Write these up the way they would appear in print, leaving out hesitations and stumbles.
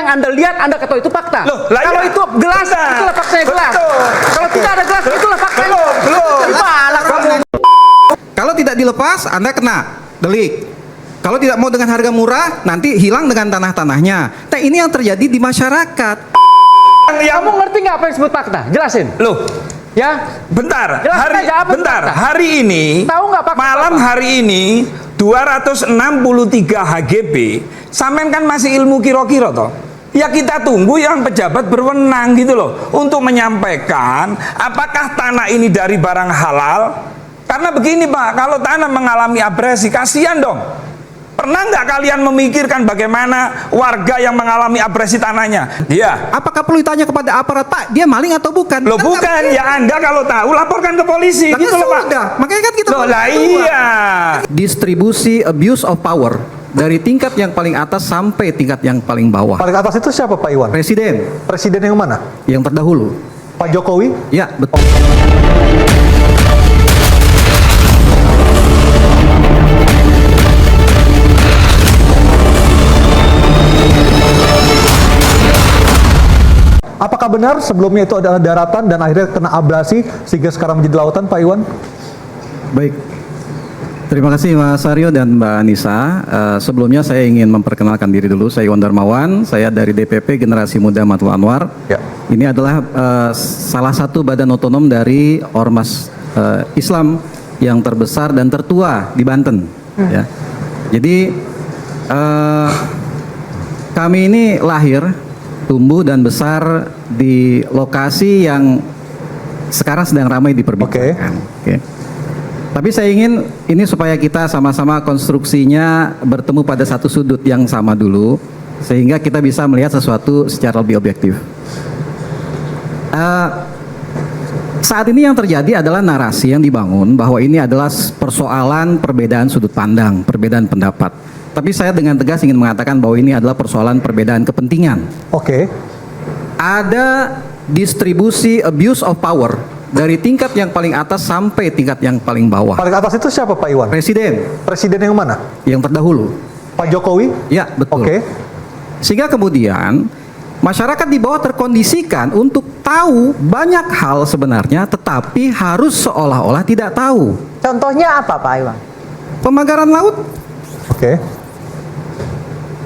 Anda lihat, Anda ketahui itu fakta. Loh, lah kalau iya. itu gelas, Benar. itulah faktanya gelas. Betul. Kalau tidak ada gelas, itulah faktanya. Belum. Gimana kamu? Kalau tidak dilepas, Anda kena delik. Kalau tidak mau dengan harga murah, nanti hilang dengan tanah-tanahnya. Nah, ini yang terjadi di masyarakat. Kamu ngerti nggak apa yang disebut fakta? Jelasin. Loh, Ya. bentar. Jelaskan aja apa Bentar. fakta. Hari ini, Tahu nggak fakta malam apa? hari ini 263 HGB. Sampean kan masih ilmu kiro-kiro toh. Ya kita tunggu yang pejabat berwenang gitu loh untuk menyampaikan apakah tanah ini dari barang halal. Karena begini Pak, kalau tanah mengalami abrasi, kasihan dong. Pernah nggak kalian memikirkan bagaimana warga yang mengalami abrasi tanahnya? Iya. Apakah perlu ditanya kepada aparat, Pak, dia maling atau bukan? Loh Kan bukan, nggak ya Anda kalau tahu laporkan ke polisi Tapi gitu loh Pak. sudah, makanya kan kita Loh lah iya. distribusi abuse of power dari tingkat yang paling atas sampai tingkat yang paling bawah. Paling atas itu siapa Pak Iwan? Presiden Presiden yang mana? yang terdahulu. Pak Jokowi? Ya, betul. Apakah benar sebelumnya itu adalah daratan dan akhirnya kena abrasi sehingga sekarang menjadi lautan Pak Iwan? Baik. Terima kasih Mas Aryo dan Mbak Anissa. Sebelumnya saya ingin memperkenalkan diri dulu. Saya Iwan Darmawan, saya dari DPP Generasi Muda Matul Anwar. Ya. Ini adalah salah satu badan otonom dari Ormas Islam yang terbesar dan tertua di Banten. Ya. Jadi kami ini lahir, tumbuh dan besar di lokasi yang sekarang sedang ramai diperbincangkan. Oke. Tapi saya ingin ini supaya kita sama-sama konstruksinya bertemu pada satu sudut yang sama dulu, sehingga kita bisa melihat sesuatu secara lebih objektif. Saat ini yang terjadi adalah narasi yang dibangun bahwa ini adalah persoalan perbedaan sudut pandang, perbedaan pendapat. Tapi saya dengan tegas ingin mengatakan bahwa ini adalah persoalan perbedaan kepentingan. Oke. Ada distribusi abuse of power dari tingkat yang paling atas sampai tingkat yang paling bawah. Paling atas itu siapa Pak Iwan? Presiden Presiden yang mana? yang terdahulu. Pak Jokowi? Ya, betul. Oke. Sehingga kemudian masyarakat di bawah terkondisikan untuk tahu banyak hal sebenarnya, tetapi harus seolah-olah tidak tahu. Contohnya apa Pak Iwan? Pemagaran laut, Oke.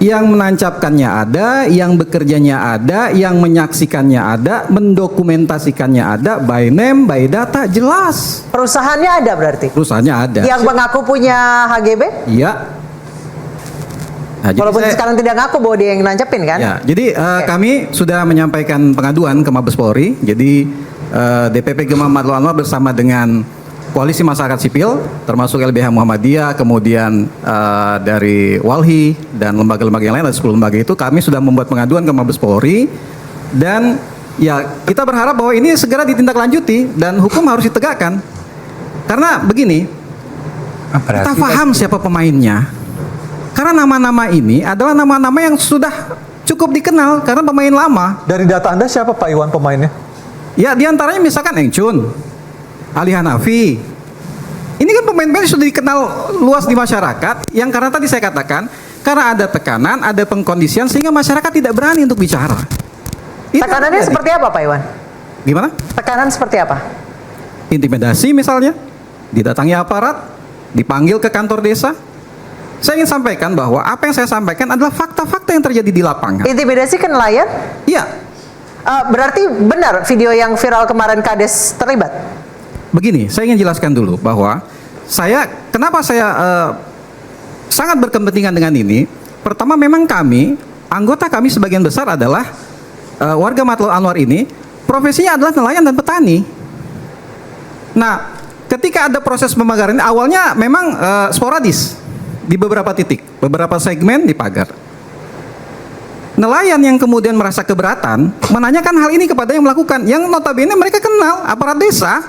yang menancapkannya ada, yang bekerjanya ada, yang menyaksikannya ada, mendokumentasikannya ada, by name, by data, jelas. Perusahaannya ada berarti? Perusahaannya ada. Yang mengaku punya HGB? Iya. Nah, jadi Walaupun saya- sekarang tidak ngaku bahwa dia yang nancepin kan? Ya, jadi Oke. kami sudah menyampaikan pengaduan ke Mabes Polri. Jadi DPP Gemam Matul Anwar bersama dengan Koalisi Masyarakat Sipil, termasuk LBH Muhammadiyah, kemudian dari Walhi dan lembaga-lembaga yang lain, ada 10 lembaga itu, kami sudah membuat pengaduan ke Mabes Polri. Dan ya kita berharap bahwa ini segera ditindaklanjuti dan hukum harus ditegakkan. Karena begini, kita paham siapa pemainnya. Karena nama-nama ini adalah nama-nama yang sudah cukup dikenal karena pemain lama. Dari data Anda siapa Pak Iwan pemainnya? Ya diantaranya misalkan Eng Chun, Ali Hanafi. Ini kan pemain-pemain yang sudah dikenal luas di masyarakat. Yang karena tadi saya katakan, karena ada tekanan, ada pengkondisian sehingga masyarakat tidak berani untuk bicara. Itu Tekanannya terjadi. seperti apa Pak Iwan? Gimana? Tekanan seperti apa? Intimidasi misalnya, didatangi aparat, dipanggil ke kantor desa. Saya ingin sampaikan bahwa apa yang saya sampaikan adalah fakta-fakta yang terjadi di lapangan. Intimidasi ke nelayan? Iya, Berarti benar video yang viral kemarin Kades terlibat? begini, saya ingin jelaskan dulu bahwa kenapa saya sangat berkepentingan dengan ini. Pertama, memang anggota kami sebagian besar adalah warga Matul Anwar ini, profesinya adalah nelayan dan petani. Nah, ketika ada proses pemagaran, awalnya memang sporadis di beberapa titik, beberapa segmen dipagar. Nelayan yang kemudian merasa keberatan menanyakan hal ini kepada yang melakukan, yang notabene mereka kenal, aparat desa.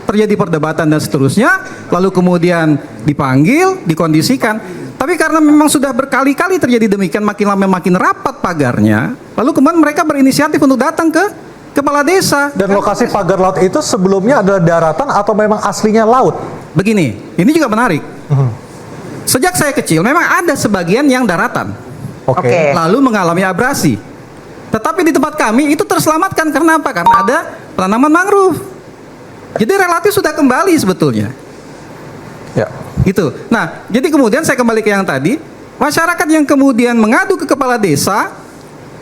Terjadi perdebatan dan seterusnya, lalu kemudian dipanggil, dikondisikan. Tapi karena memang sudah berkali-kali terjadi demikian, makin lama makin rapat pagarnya, lalu kemudian mereka berinisiatif untuk datang ke kepala desa. Dan lokasi pagar laut itu sebelumnya adalah daratan atau memang aslinya laut? Begini, ini juga menarik. Sejak saya kecil, memang ada sebagian yang daratan. Oke. lalu mengalami abrasi. Tetapi di tempat kami itu terselamatkan karena apa? Karena ada tanaman mangrove. Jadi relatif sudah kembali sebetulnya. Ya. Itu. Nah, jadi kemudian saya kembali ke yang tadi, masyarakat yang kemudian mengadu ke kepala desa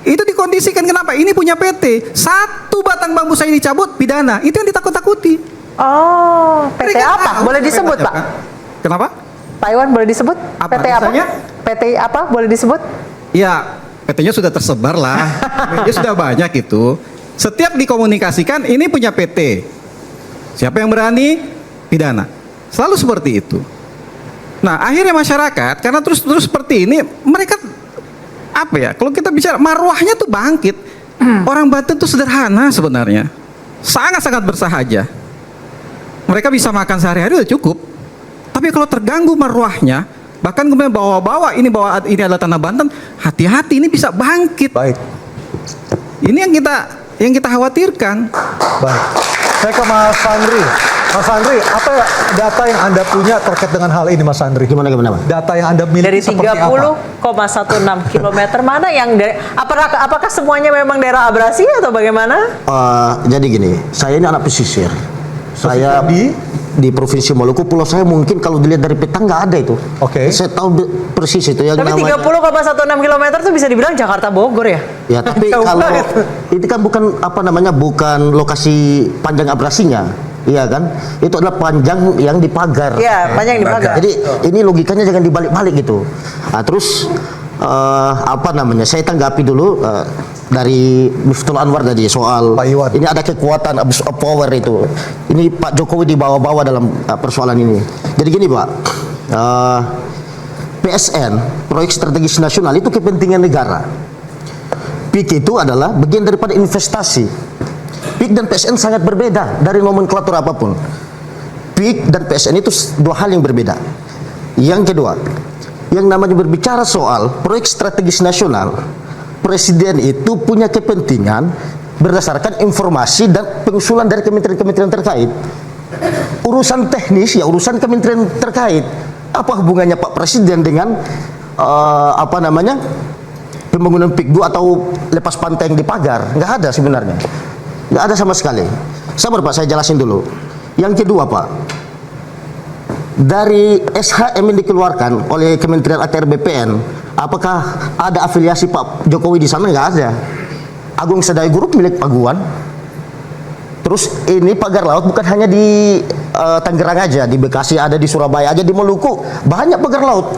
itu dikondisikan kenapa? Ini punya PT, 1 batang bambu saya dicabut, pidana. Itu yang ditakut-takuti. Oh, PT Mereka apa? tahu Boleh mereka disebut, Pak? bacakan. Kenapa? Pak Iwan boleh disebut? Apa PT apa? misalnya? PT apa? Boleh disebut? Ya, PT-nya sudah tersebar lah. Media sudah banyak itu. Setiap dikomunikasikan ini punya PT. Siapa yang berani? Pidana. Selalu seperti itu. Nah, akhirnya masyarakat karena terus seperti ini, mereka apa ya? Kalau kita bicara marwahnya tuh bangkit. Orang Banten tuh sederhana sebenarnya. Sangat-sangat bersahaja. Mereka bisa makan sehari-hari udah cukup. Tapi kalau terganggu marwahnya, bahkan kemudian bawa ini adalah tanah Banten, hati-hati ini bisa bangkit. Baik. Ini yang kita khawatirkan. Baik. Saya ke Mas Andri. Mas Andri, apa data yang Anda punya terkait dengan hal ini, Mas Andri? Gimana? Data yang Anda miliki Dari seperti apa? 30,16 km mana yang apakah semuanya memang daerah abrasi atau bagaimana? Jadi gini, saya ini anak pesisir. Saya di Provinsi Maluku, pulau saya mungkin kalau dilihat dari peta nggak ada itu. Oke. Saya tahu persis itu yang Tapi namanya. 30,16 km itu bisa dibilang Jakarta Bogor ya? Ya, tapi Jauh kalau banget. itu kan bukan lokasi panjang abrasinya, iya kan? Itu adalah panjang yang dipagar. Iya, panjang dipagar. Jadi ini logikanya jangan dibalik-balik gitu. Nah, terus saya tanggapi dulu dari Miftahul Anwar tadi soal Pak Iwan. ini ada kekuatan abuse of power itu. Ini Pak Jokowi dibawa-bawa dalam persoalan ini. Jadi gini Pak, PSN proyek strategis nasional itu kepentingan negara. PIK itu adalah bagian daripada investasi. PIK dan PSN sangat berbeda dari nomenklatur apapun. PIK dan PSN itu dua hal yang berbeda. Yang kedua, yang namanya berbicara soal proyek strategis nasional, Presiden itu punya kepentingan berdasarkan informasi dan pengusulan dari kementerian-kementerian terkait. Urusan teknis ya urusan kementerian terkait. Apa hubungannya Pak Presiden dengan pembangunan PIK 2 atau lepas pantai yang dipagar? Nggak ada sebenarnya. Nggak ada sama sekali. Sabar Pak, saya jelasin dulu. Yang kedua Pak, dari SHM yang dikeluarkan oleh Kementerian ATR BPN, apakah ada afiliasi Pak Jokowi di sana? Nggak ada. Agung Sedayu Group milik Paguan. Terus ini pagar laut bukan hanya di Tangerang aja, di Bekasi ada, di Surabaya aja, di Maluku banyak pagar laut.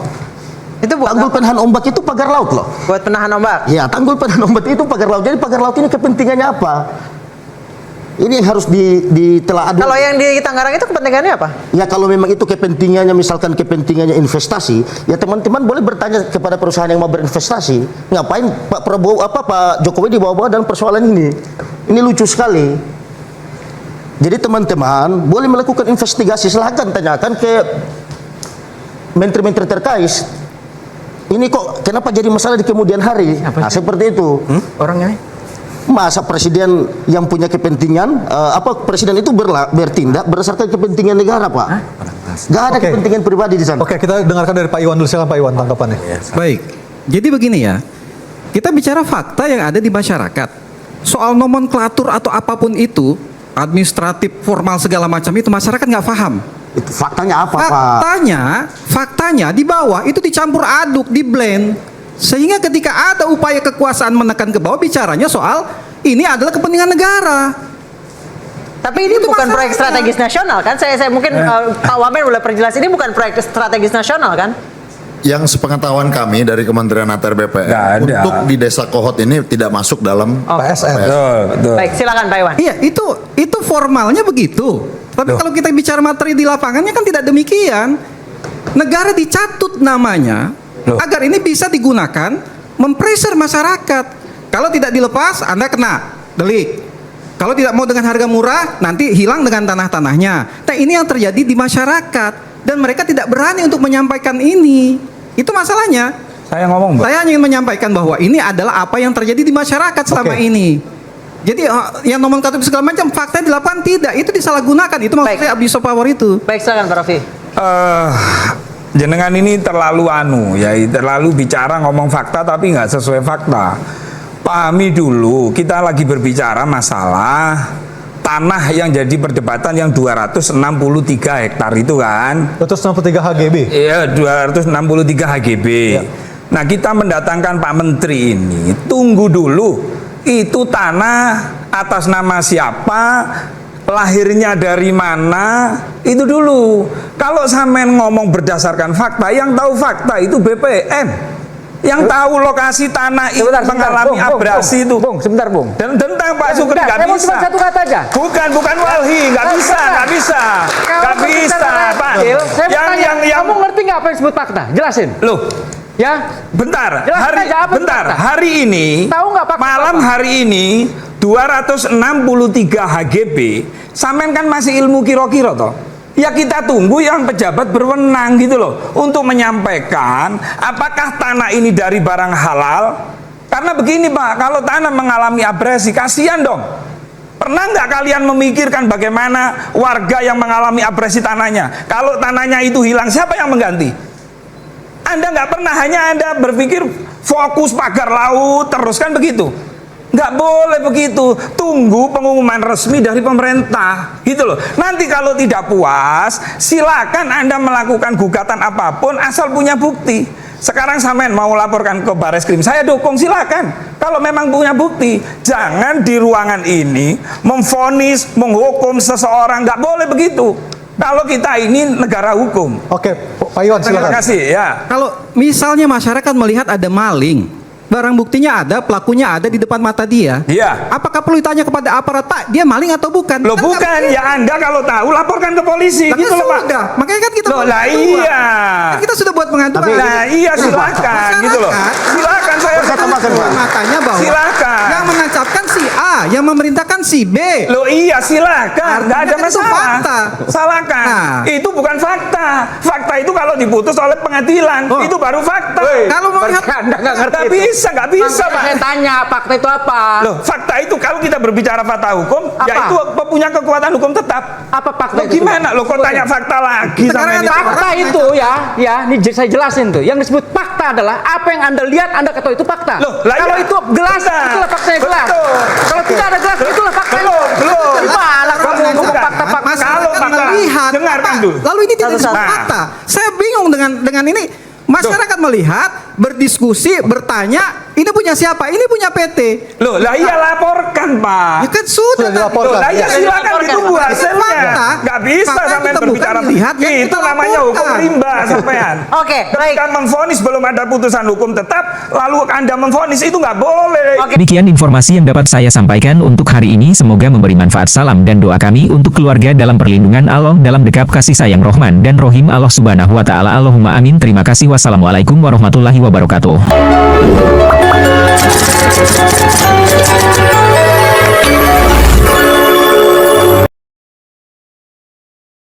Itu Tanggul penahan ombak itu pagar laut loh. buat penahan ombak. Ya, tanggul penahan ombak itu pagar laut. Jadi pagar laut ini kepentingannya apa? Ini yang harus ditelaah dulu. Kalau yang di Tangerang itu kepentingannya apa? Ya kalau memang itu kepentingannya, misalkan kepentingannya investasi, ya teman-teman boleh bertanya kepada perusahaan yang mau berinvestasi, ngapain Pak Jokowi dibawa-bawa dalam persoalan ini? Ini lucu sekali. Jadi teman-teman boleh melakukan investigasi, silahkan tanyakan ke menteri-menteri terkait. Ini kok kenapa jadi masalah di kemudian hari? Nah, seperti itu. Orangnya? Masa presiden yang punya kepentingan, presiden itu bertindak berdasarkan kepentingan negara, Pak? Gak ada Oke. kepentingan pribadi di sana. Oke, kita dengarkan dari Pak Iwan dulu. Silakan Pak Iwan tanggapannya. Baik. Jadi begini ya. Kita bicara fakta yang ada di masyarakat. Soal nomenklatur atau apapun itu, administratif, formal segala macam itu masyarakat nggak paham. Itu faktanya apa, Pak? Faktanya di bawah itu dicampur aduk, di blend. Sehingga ketika ada upaya kekuasaan menekan ke bawah, bicaranya soal ini adalah kepentingan negara. Tapi ini Itu bukan masalahnya. proyek strategis nasional kan? Saya mungkin Pak Wamen boleh perjelas, ini bukan proyek strategis nasional kan? Yang sepengetahuan kami dari Kementerian ATR Nggak BPN ada. untuk di Desa Kohot ini tidak masuk dalam PSN. Betul. Baik, silakan Pak Iwan. Iya, itu formalnya begitu. Tapi kalau kita bicara materi di lapangannya kan tidak demikian. Negara dicatut namanya agar ini bisa digunakan mempreser masyarakat. Kalau tidak dilepas, Anda kena delik. Kalau tidak mau dengan harga murah, nanti hilang dengan tanah-tanahnya. Nah, ini yang terjadi di masyarakat dan mereka tidak berani untuk menyampaikan ini. Itu masalahnya. Saya ngomong, Mbak. Saya hanya ingin menyampaikan bahwa ini adalah apa yang terjadi di masyarakat selama Oke. ini. Jadi yang nomenklatur segala macam fakta di lapangan tidak, itu disalahgunakan. Itu Baik. maksudnya abuse of power itu. Baik, silakan Pak Raffi. jenengan ini terlalu terlalu bicara ngomong fakta tapi nggak sesuai fakta. Pahami dulu, kita lagi berbicara masalah tanah yang jadi perdebatan yang 263 hektar itu kan. 263 HGB. Iya, 263 HGB. Ya. Nah, kita mendatangkan Pak Menteri ini, tunggu dulu. Itu tanah atas nama siapa, lahirnya dari mana, itu dulu. Kalau sampean ngomong berdasarkan fakta, yang tahu fakta itu BPN. Yang tahu lokasi tanah itu mengalami abrasi itu. Bung, sebentar, Bung. Dan tentang Pak Sugeng Enggak, nggak saya mau bisa. cuma satu kata aja. Bukan walhi, nggak bisa. Nggak bisa, Pak. Saya mau tanya, kamu ngerti nggak apa yang disebut fakta? Jelasin. Loh, Ya, bentar, jelaskan aja apa itu fakta. hari ini, Tahu nggak fakta malam apa? hari ini 263 HGB, sampean kan masih ilmu kira-kira toh. Ya kita tunggu yang pejabat berwenang gitu loh untuk menyampaikan apakah tanah ini dari barang halal. Karena begini Pak, kalau tanah mengalami abrasi, kasihan dong. Pernah nggak kalian memikirkan bagaimana warga yang mengalami abrasi tanahnya? Kalau tanahnya itu hilang, siapa yang mengganti? Anda nggak pernah, hanya Anda berpikir fokus pagar laut terus kan begitu. Nggak boleh begitu, tunggu pengumuman resmi dari pemerintah gitu loh. Nanti kalau tidak puas, silakan Anda melakukan gugatan apapun asal punya bukti. Sekarang sampean mau laporkan ke Bareskrim, saya dukung, silakan. Kalau memang punya bukti, jangan di ruangan ini memvonis, menghukum seseorang, nggak boleh begitu. Kalau kita ini negara hukum. Oke, Pak Iwan Terima silakan. kasih ya. Kalau misalnya masyarakat melihat ada maling, barang buktinya ada, pelakunya ada di depan mata dia. Iya. Apakah perlu ditanya kepada aparat, Pak, dia maling atau bukan? Loh Kan nggak bukan, begitu. ya Anda kalau tahu laporkan ke polisi Lah, gitu kan loh Pak. sudah. Makanya kan kita Loh, buat lah pengaduan. iya. Kan kita sudah buat pengaduan. Nah iya silakan gitu loh. Silakan saya Berkata-kata, Pak. Makanya bahwa Silakan. yang menancapkan si A, yang memerintahkan si B. Loh iya silakan, nggak ada Artinya kan itu masalah. fakta. Salahkan. Nah. Itu bukan fakta. Fakta itu kalau diputus oleh pengadilan, Oh. itu baru fakta. Kalau mau lihat Anda nggak ngerti Nggak itu. bisa Makanya Pak. saya tanya, fakta itu apa? Loh, fakta itu kalau kita berbicara fakta hukum, Apa? yaitu punya kekuatan hukum tetap. Apa fakta Loh, itu? gimana? Loh, kok tanya fakta lagi Sekarang sama ini? ada Fakta itu ya, nih saya jelasin tuh. Yang disebut fakta adalah apa yang Anda lihat, Anda ketahui itu fakta. Loh, lah Kalau iya. itu gelas, Benar. itulah fakta yang gelas. Betul. Kalau tidak ada gelas, itulah fakta. Belum. Gimana kamu ngomong Bukan. fakta-fakta? Kalau fakta, melihat dengarkan apa? dulu. Lalu ini tidak disebut Nah. fakta. Saya bingung dengan ini. Masyarakat melihat, berdiskusi, bertanya, ini punya siapa? Ini punya PT. Loh, lah iya laporkan, Pak. Ya kan sudah. Sudah dilaporkan. Loh, lah iya Ya, silakan dilaporkan. ditunggu Fakta. hasilnya. Fakta. Nggak bisa Fakta yang sampean kita bukan berbicara. dilihat, yang Itu kita namanya hukum laporkan. rimba sampean. Oke, baik. Ketika memvonis belum ada putusan hukum tetap, lalu Anda memvonis itu nggak boleh. Demikian informasi yang dapat saya sampaikan untuk hari ini. Semoga memberi manfaat. Salam dan doa kami untuk keluarga dalam perlindungan Allah, dalam dekap kasih sayang Rahman dan Rohim Allah Subhanahu wa Ta'ala. Allahumma amin. Terima kasih. Wassalamualaikum warahmatullahi wabarakatuh.